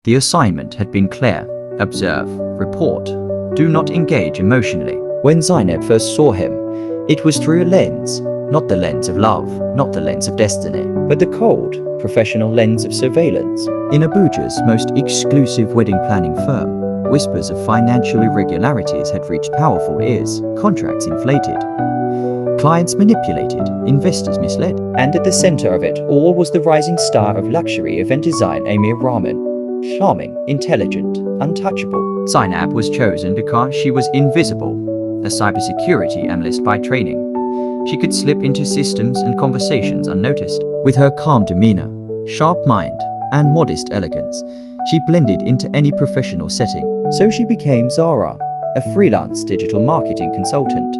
The assignment had been clear: observe, report, do not engage emotionally. When Zaynab first saw him, it was through a lens, not the lens of love, not the lens of destiny, but the cold, professional lens of surveillance. In Abuja's most exclusive wedding planning firm, whispers of financial irregularities had reached powerful ears, contracts inflated, clients manipulated, investors misled. And at the center of it all was the rising star of luxury event design, Aamir Rahman. Charming, intelligent, untouchable. Zaynab was chosen because she was invisible, a cybersecurity analyst by training. She could slip into systems and conversations unnoticed. With her calm demeanor, sharp mind, and modest elegance, she blended into any professional setting. So she became Zara, a freelance digital marketing consultant,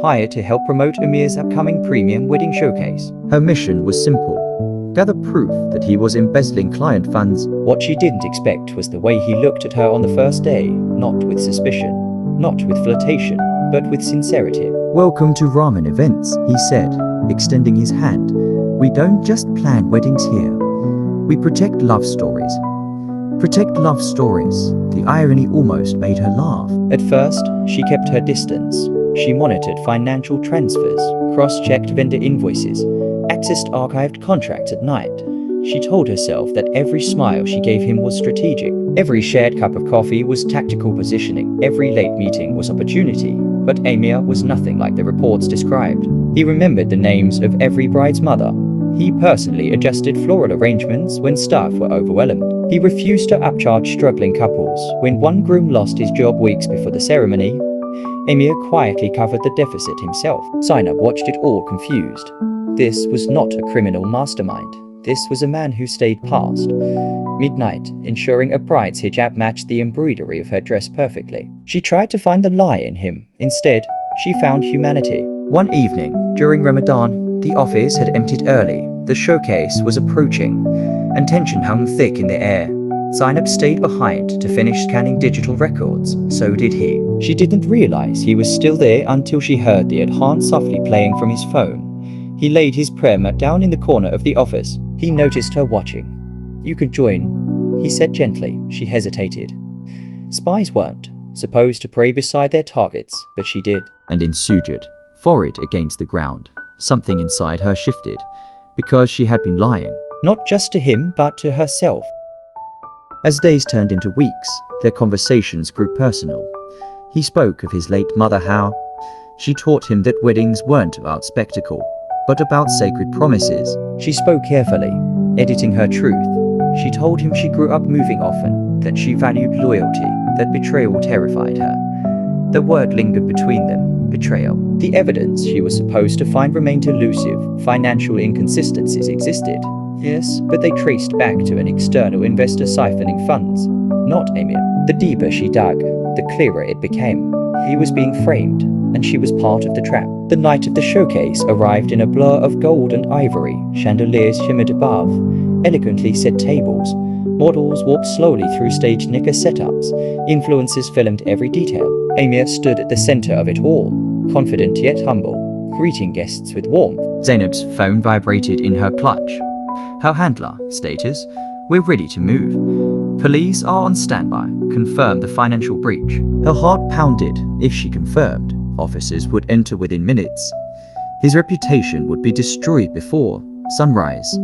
hired to help promote Aamir's upcoming premium wedding showcase. Her mission was simple: gather proof that he was embezzling client funds. What she didn't expect was the way he looked at her on the first day, not with suspicion, not with flirtation, but with sincerity. "Welcome to Rahman Events," he said, extending his hand. "We don't just plan weddings here. We protect love stories." Protect love stories. The irony almost made her laugh. At first, she kept her distance. She monitored financial transfers, cross-checked vendor invoices, accessed archived contracts at night. She told herself that every smile she gave him was strategic. Every shared cup of coffee was tactical positioning. Every late meeting was opportunity. But Aamir was nothing like the reports described. He remembered the names of every bride's mother. He personally adjusted floral arrangements when staff were overwhelmed. He refused to upcharge struggling couples. When one groom lost his job weeks before the ceremony, Aamir quietly covered the deficit himself. Zaynab watched it all confused. This was not a criminal mastermind. This was a man who stayed past midnight, ensuring a bride's hijab matched the embroidery of her dress perfectly. She tried to find the lie in him. Instead, she found humanity. One evening, during Ramadan, the office had emptied early. The showcase was approaching, and tension hung thick in the air. Zaynab stayed behind to finish scanning digital records. So did he. She didn't realize he was still there until she heard the adhan softly playing from his phone. He laid his prayer mat down in the corner of the office. He noticed her watching. "You could join," he said gently. She hesitated. Spies weren't supposed to pray beside their targets, but she did. And in sujud, forehead against the ground, something inside her shifted, because she had been lying. Not just to him, but to herself. As days turned into weeks, their conversations grew personal. He spoke of his late mother, how she taught him that weddings weren't about spectacle, but about sacred promises. She spoke carefully, editing her truth. She told him she grew up moving often, that she valued loyalty, that betrayal terrified her. The word lingered between them: betrayal. The evidence she was supposed to find remained elusive. Financial inconsistencies existed, yes, but they traced back to an external investor siphoning funds, not Aamir. The deeper she dug, the clearer it became. He was being framed, and she was part of the trap. The night of the showcase arrived in a blur of gold and ivory. Chandeliers shimmered above, elegantly set tables. Models walked slowly through staged nikah setups. Influencers filmed every detail. Aamir stood at the center of it all, confident yet humble, greeting guests with warmth. Zaynab's phone vibrated in her clutch. Her handler, status: "We're ready to move. Police are on standby. Confirm the financial breach." Her heart pounded. If she confirmed, officers would enter within minutes. His reputation would be destroyed before sunrise.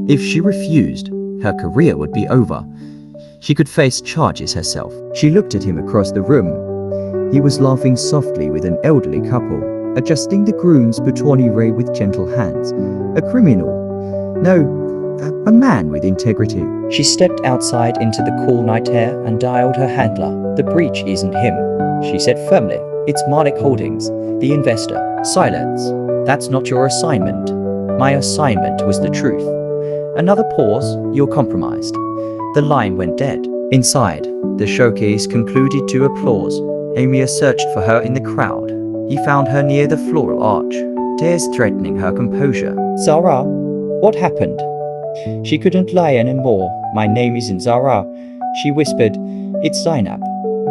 If she refused, her career would be over. She could face charges herself. She looked at him across the room. He was laughing softly with an elderly couple, adjusting the groom's boutonniere with gentle hands. A criminal? No, a man with integrity. She stepped outside into the cool night air and dialed her handler. "The breach isn't him," she said firmly. "It's Malik Holdings, the investor." Silence. "That's not your assignment." "My assignment was the truth." Another pause. "You're compromised." The line went dead. Inside, the showcase concluded to applause. Aamir searched for her in the crowd. He found her near the floral arch, tears threatening her composure. "Zara, what happened?" She couldn't lie anymore. "My name isn't Zara," she whispered. "It's Zaynab."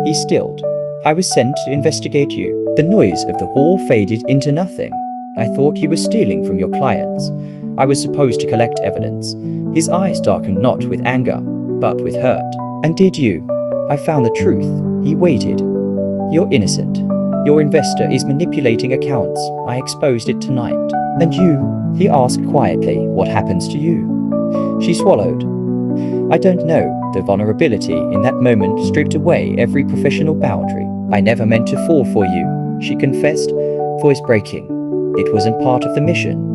He stilled. "I was sent to investigate you." The noise of the hall faded into nothing. "I thought you were stealing from your clients. I was supposed to collect evidence." His eyes darkened not with anger, but with hurt. And did you? I found the truth. He waited. You're innocent. Your investor is manipulating accounts. I exposed it tonight. And you? He asked quietly. What happens to you? She swallowed. I don't know. The vulnerability in that moment stripped away every professional boundary. I never meant to fall for you, she confessed, voice breaking. It wasn't part of the mission.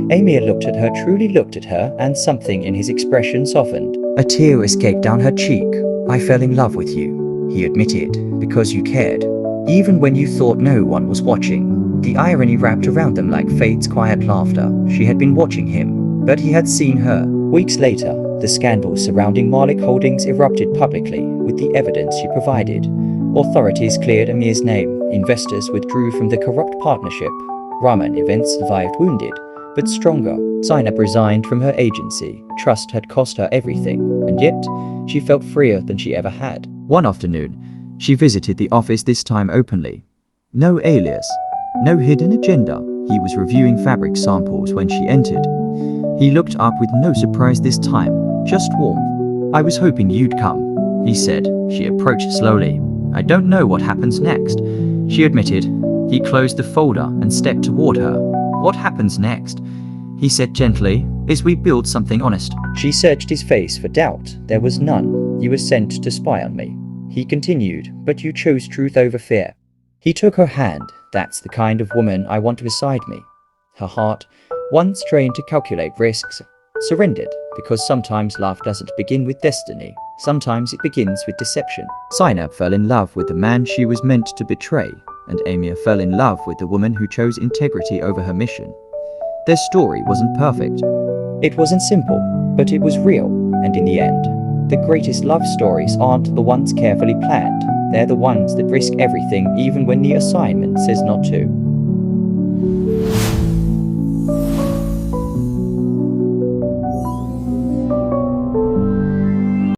Aamir looked at her, truly looked at her, and something in his expression softened. A tear escaped down her cheek. I fell in love with you, he admitted, because you cared. Even when you thought no one was watching. The irony wrapped around them like fate's quiet laughter. She had been watching him, but he had seen her. Weeks later, the scandal surrounding Malik Holdings erupted publicly with the evidence she provided. Authorities cleared Aamir's name. Investors withdrew from the corrupt partnership. Rahman events survived wounded, but stronger. Zaynab resigned from her agency. Trust had cost her everything, and yet she felt freer than she ever had. One afternoon, she visited the office, this time openly. No alias, no hidden agenda. He was reviewing fabric samples when she entered. He looked up with no surprise this time, just warmth. I was hoping you'd come, he said. She approached slowly. I don't know what happens next, she admitted. He closed the folder and stepped toward her. What happens next? He said gently, is we build something honest. She searched his face for doubt. There was none. You were sent to spy on me. He continued, but you chose truth over fear. He took her hand. That's the kind of woman I want beside me. Her heart, once trained to calculate risks, surrendered, because sometimes love doesn't begin with destiny. Sometimes it begins with deception. Zaynab fell in love with the man she was meant to betray, and Aamir fell in love with the woman who chose integrity over her mission. Their story wasn't perfect. It wasn't simple, but it was real, and in the end, the greatest love stories aren't the ones carefully planned. They're the ones that risk everything even when the assignment says not to.